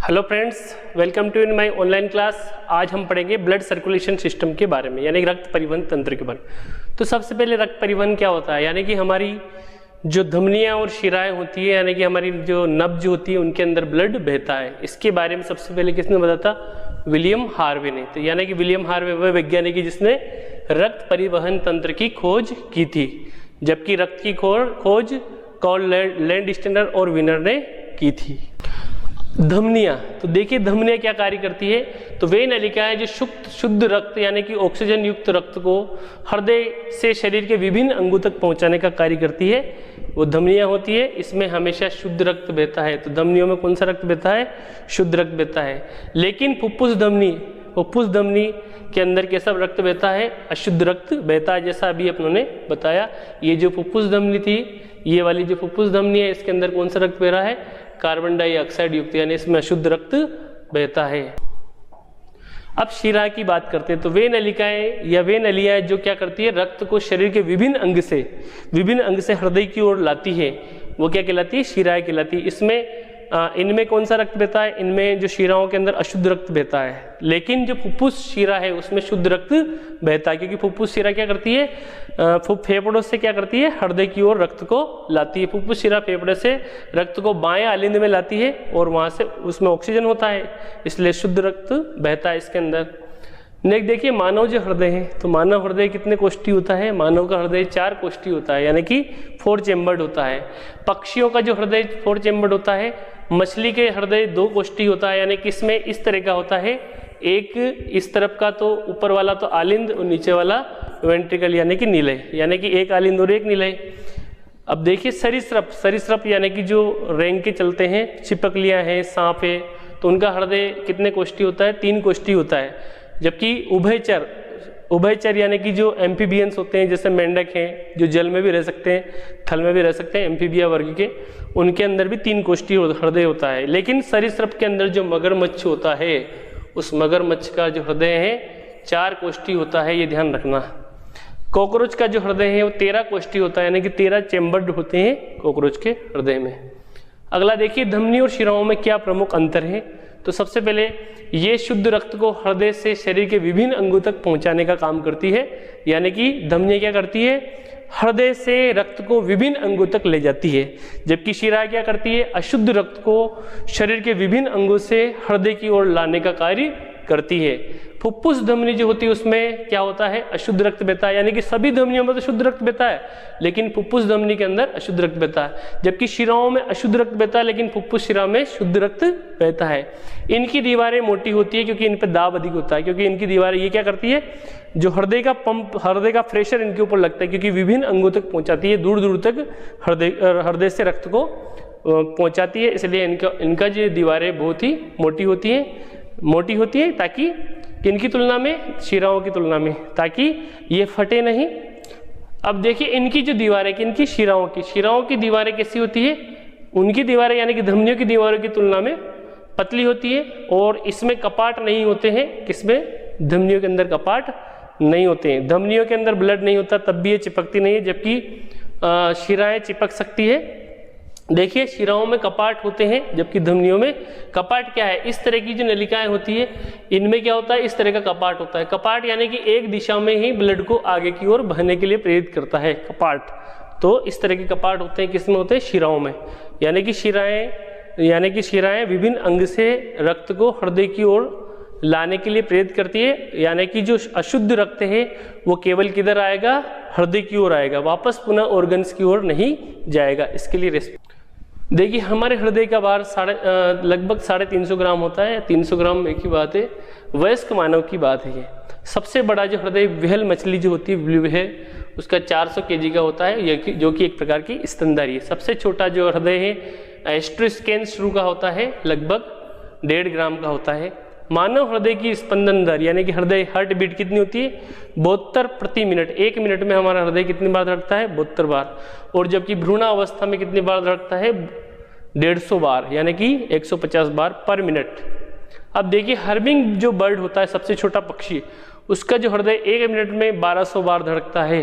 Hello friends, welcome to in my online class. आज हम पढ़ेंगे ब्लड सर्कुलेशन सिस्टम के बारे में, यानी रक्त परिवहन तंत्र के बारे में। तो सबसे पहले रक्त परिवहन क्या होता है, यानी कि हमारी जो धमनियां और शिराएं होती है, यानी कि हमारी जो नब्ज होती है, उनके अंदर ब्लड बहता है। इसके बारे में सबसे पहले किसने बताया था? विलियम हार्वे ने। तो यानी कि विलियम हार्वे वह वैज्ञानिक जिसने रक्त परिवहन तंत्र की खोज की थी, जबकि रक्त की खोज कार्ल लैंडस्टेनर और विनर ने की थी। धमनियां, तो देखिए धमनियां क्या कार्य करती है। तो वे नलिकाएं जो शुद्ध रक्त यानी कि ऑक्सीजन युक्त रक्त को हृदय से शरीर के विभिन्न अंगों तक पहुंचाने का कार्य करती है, वो धमनियां होती है। इसमें हमेशा शुद्ध रक्त बहता है। तो धमनियों में कौन सा रक्त बहता है? शुद्ध रक्त बहता है। लेकिन फुफ्फुस धमनी के अंदर कैसा रक्त बहता है? अशुद्ध रक्त बहता है। जैसा अभी अपनों बताया, ये जो फुफ्फुस धमनी थी, ये वाली जो फुफ्फुस धमनी है, इसके अंदर कौन सा रक्त बह रहा है? कार्बन डाइऑक्साइड युक्त, यानी इसमें अशुद्ध रक्त बहता है। अब शिरा की बात करते हैं। तो वे नलिकाएं या वे नलियां जो क्या करती है, रक्त को शरीर के विभिन्न अंग से हृदय की ओर लाती है, वो क्या कहलाती है? शिराएं कहलाती है। इसमें इनमें कौन सा रक्त बहता है? इनमें जो शिराओं के अंदर अशुद्ध रक्त बहता है। लेकिन जो फुफ्फुस शिरा है उसमें शुद्ध रक्त बहता है, क्योंकि फुफ्फुस शिरा क्या करती है? फेफड़ों से क्या करती है? हृदय की ओर रक्त को लाती है। फुफ्फुस शिरा फेफड़े से रक्त को बाएं आलिंद में लाती है और वहां से उसमें ऑक्सीजन होता है, इसलिए शुद्ध रक्त बहता है इसके अंदर। नेक्स्ट देखिए मानव जो हृदय है। तो मानव हृदय कितने कोष्ठी होता है? मानव का हृदय 4 कोष्ठी होता है, यानी कि 4 चेम्बर्ड होता है। पक्षियों का जो हृदय 4 चेम्बर्ड होता है। मछली के हृदय 2 कोष्ठी होता है, यानी कि इसमें इस तरह का होता है, एक इस तरफ का तो ऊपर वाला तो आलिंद और नीचे वाला वेंट्रिकल यानी कि निलय, यानी कि एक आलिंद और एक निलय। अब देखिए सरीसृप यानी कि जो रेंग के चलते हैं, छिपकलियां हैं, सांप है, तो उनका हृदय कितने कोष्ठी होता है? 3 कोष्ठी होता है। जबकि उभयचर यानी कि जो एम्फीबियंस होते हैं, जैसे मेंढक हैं जो जल में भी रह सकते हैं, थल में भी रह सकते हैं, एम्फीबिया वर्ग के, उनके अंदर भी 3 कोष्ठी हृदय होता है। लेकिन सरीसृप के अंदर जो मगरमच्छ होता है, उस मगरमच्छ का जो हृदय है 4 कोष्ठी होता है, ये ध्यान रखना। कॉकरोच का जो हृदय है वो 13 कोष्ठी होता है, यानी कि 13 चेम्बर्ड होते हैं कॉकरोच के हृदय में। अगला देखिए धमनी और शिराओं में क्या प्रमुख अंतर है। तो सबसे पहले ये शुद्ध रक्त को हृदय से शरीर के विभिन्न अंगों तक पहुंचाने का काम करती है, यानी कि धमनियां क्या करती है? हृदय से रक्त को विभिन्न अंगों तक ले जाती है। जबकि शिरा क्या करती है? अशुद्ध रक्त को शरीर के विभिन्न अंगों से हृदय की ओर लाने का कार्य करती है। फुफ्फुस धमनी जो होती है उसमें क्या होता है? अशुद्ध रक्त बहता है, यानी कि सभी धमनियों में तो शुद्ध रक्त बहता है, लेकिन फुफ्फुस धमनी के अंदर अशुद्ध रक्त बहता है। जबकि शिराओं में अशुद्ध रक्त बहता है, लेकिन फुफ्फुस शिरा में शुद्ध रक्त बहता है। इनकी दीवारें मोटी होती है क्योंकि इन पर दाब अधिक होता है, क्योंकि इनकी दीवारें ये क्या करती है? जो हृदय का पंप, हृदय का प्रेशर इनके ऊपर लगता है, क्योंकि विभिन्न अंगों तक पहुंचाती है, दूर दूर तक हृदय से रक्त को पहुंचाती है। इसलिए इनका जो दीवारें बहुत ही मोटी होती है ताकि किनकी तुलना में? शिराओं की तुलना में, ताकि ये फटे नहीं। अब देखिए इनकी जो दीवारें, किनकी? शिराओं की दीवारें कैसी होती है? उनकी दीवारें यानी कि धमनियों की दीवारों की तुलना में पतली होती है, और इसमें कपाट नहीं होते हैं। किसमें? धमनियों के अंदर कपाट नहीं होते हैं। धमनियों के अंदर ब्लड नहीं होता, तब भी ये चिपकती नहीं है, जबकि शिराएं चिपक सकती है। देखिए शिराओं में कपाट होते हैं, जबकि धमनियों में कपाट क्या है? इस तरह की जो नलिकाएं होती है, इनमें क्या होता है? इस तरह का कपाट होता है। कपाट यानी कि एक दिशा में ही ब्लड को आगे की ओर बहने के लिए प्रेरित करता है कपाट। तो इस तरह के कपाट होते हैं, किसमें होते हैं? शिराओं में। यानी कि शिराएं विभिन्न अंग से रक्त को हृदय की ओर लाने के लिए प्रेरित करती है, यानी कि जो अशुद्ध रक्त है वो केवल किधर आएगा? हृदय की ओर आएगा, वापस पुनः ऑर्गन्स की ओर नहीं जाएगा। इसके लिए देखिए हमारे हृदय का भार लगभग 350 ग्राम होता है। 300 ग्राम एक ही बात है, वयस्क मानव की बात है ये। सबसे बड़ा जो हृदय व्हेल मछली जो होती है, ब्लू है, उसका 400 kg का होता है, जो कि एक प्रकार की स्तनधारी है। सबसे छोटा जो हृदय है एस्ट्रोस्केन श्रू का होता है, लगभग 1.5 ग्राम का होता है। मानव हृदय की स्पंदन दर यानी कि हृदय हार्ट बीट कितनी होती है? 72 प्रति मिनट। 1 मिनट में हमारा हृदय कितनी बार धड़कता है? 72 बार। और जबकि भ्रूणावस्था में कितनी बार धड़कता है? 150 बार, यानी कि 150 बार पर मिनट। अब देखिए हर्मिंग जो बर्ड होता है, सबसे छोटा पक्षी, उसका जो हृदय 1 मिनट में 1200 बार धड़कता है।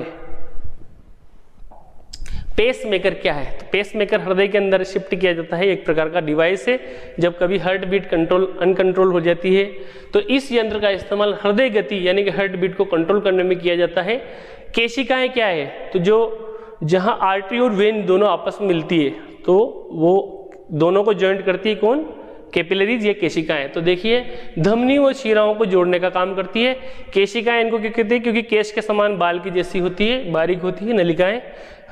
पेस मेकर क्या है? तो पेस मेकर हृदय के अंदर शिफ्ट किया जाता है, एक प्रकार का डिवाइस है। जब कभी हार्ट बीट अनकंट्रोल हो जाती है तो इस यंत्र का इस्तेमाल हृदय गति यानी कि हार्ट बीट को कंट्रोल करने में किया जाता है। केशिकाएं क्या है? तो जो जहां आर्टरी और वेन दोनों आपस में मिलती है तो वो दोनों को ज्वाइंट करती है कौन? कैपिलरीज, ये केशिकाएं। तो देखिए धमनी व शिराओं को जोड़ने का काम करती है। केशिकाएं इनको क्या कहते हैं? क्योंकि केश के समान बाल की जैसी होती है, बारीक होती है नलिकाएं।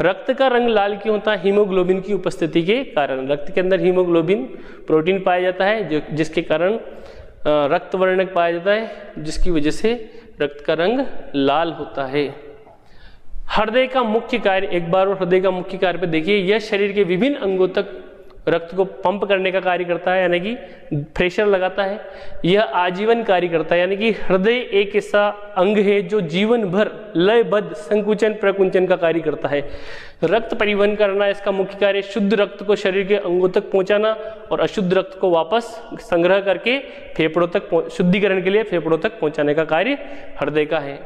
रक्त का रंग लाल क्यों होता है? हीमोग्लोबिन की उपस्थिति के कारण। रक्त के अंदर हीमोग्लोबिन प्रोटीन पाया जाता है जिसके कारण रक्त वर्णक पाया जाता है, जिसकी वजह से रक्त का रंग लाल होता है। हृदय का मुख्य कार्य, एक बार और हृदय का मुख्य कार्य पे देखिए, यह शरीर के विभिन्न अंगों तक रक्त को पंप करने का कार्य करता है, यानी कि प्रेशर लगाता है। यह आजीवन कार्य करता है, यानी कि हृदय एक ऐसा अंग है जो जीवन भर लयबद्ध संकुचन प्रकुंचन का कार्य करता है। रक्त परिवहन करना इसका मुख्य कार्य। शुद्ध रक्त को शरीर के अंगों तक पहुंचाना और अशुद्ध रक्त को वापस संग्रह करके फेफड़ों तक शुद्धिकरण के लिए फेफड़ों तक पहुंचाने का कार्य हृदय का है।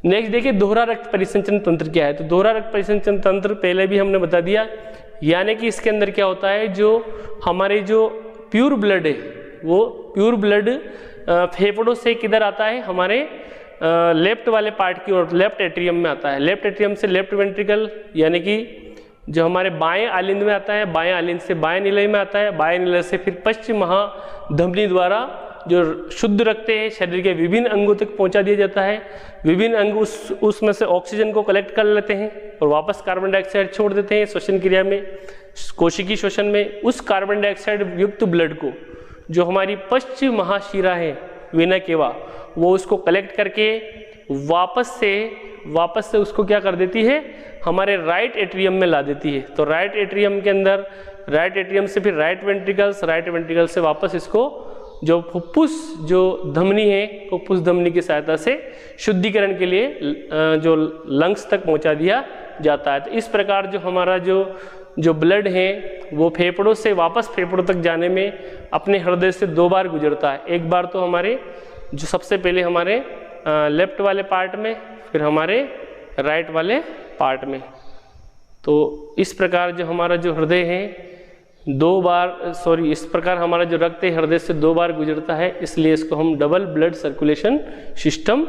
नेक्स्ट देखिए दोहरा रक्त परिसंचरण तंत्र क्या है? तो दोहरा रक्त परिसंचरण तंत्र पहले भी हमने बता दिया, यानी कि इसके अंदर क्या होता है, जो हमारे जो प्योर ब्लड है वो प्योर ब्लड फेफड़ों से किधर आता है? हमारे लेफ्ट वाले पार्ट की ओर, लेफ्ट एट्रियम में आता है। लेफ्ट एट्रियम से लेफ्ट वेंट्रिकल यानी कि जो हमारे बाएं आलिंद में आता है, बाएं आलिंद से बाएं निलय में आता है, बाएं निलय से फिर पश्चिम महाधमनी द्वारा जो शुद्ध रक्त है शरीर के विभिन्न अंगों तक पहुंचा दिया जाता है। विभिन्न अंग उसमें से ऑक्सीजन को कलेक्ट कर लेते हैं और वापस कार्बन डाइऑक्साइड छोड़ देते हैं श्वसन क्रिया में, कोशिकीय श्वसन में। उस कार्बन डाइऑक्साइड युक्त ब्लड को जो हमारी पश्चिम महाशिरा है वेना केवा, वो उसको कलेक्ट करके वापस से उसको क्या कर देती है? हमारे राइट एट्रियम में ला देती है। तो राइट एट्रियम के अंदर, राइट एट्रियम से फिर राइट वेंट्रिकल से वापस इसको जो फुफ्फुस जो धमनी है, फुफ्फुस धमनी की सहायता से शुद्धिकरण के लिए जो लंग्स तक पहुंचा दिया जाता है। तो इस प्रकार जो हमारा जो ब्लड है वो फेफड़ों से वापस फेफड़ों तक जाने में अपने हृदय से 2 बार गुजरता है। एक बार तो हमारे जो सबसे पहले हमारे लेफ्ट वाले पार्ट में, फिर हमारे राइट वाले पार्ट में। तो इस प्रकार जो हमारा जो हृदय है इस प्रकार हमारा जो रक्त है हृदय से 2 बार गुजरता है, इसलिए इसको हम डबल ब्लड सर्कुलेशन सिस्टम।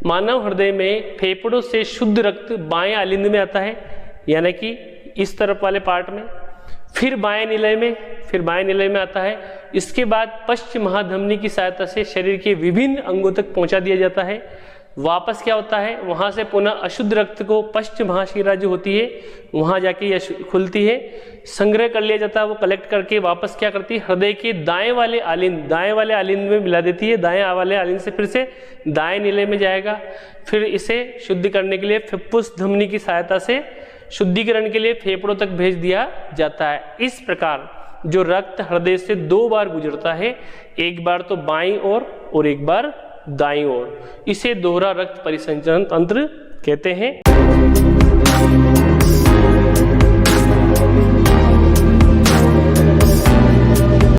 मानव हृदय में फेफड़ों से शुद्ध रक्त बाएं आलिंद में आता है, यानी कि इस तरफ वाले पार्ट में, फिर बाएं निलय में आता है। इसके बाद पश्चिम महाधमनी की सहायता से शरीर के विभिन्न अंगों तक पहुंचा दिया जाता है। वापस क्या होता है? वहां से पुनः अशुद्ध रक्त को पश्चिम महाशिरा जो होती है वहां जाके यह खुलती है, संग्रह कर लिया जाता है। वो कलेक्ट करके वापस क्या करती है? हृदय के दाएं वाले आलिंद में मिला देती है। दाएं वाले आलिंद से फिर से दाएं निलय में जाएगा। फिर इसे शुद्ध करने के लिए फुफ्फुस धमनी की सहायता से शुद्धिकरण के लिए फेफड़ों तक भेज दिया जाता है। इस प्रकार जो रक्त हृदय से 2 बार गुजरता है, एक बार तो बाईं ओर और एक बार दाईं ओर, इसे दोहरा रक्त परिसंचरण तंत्र कहते हैं।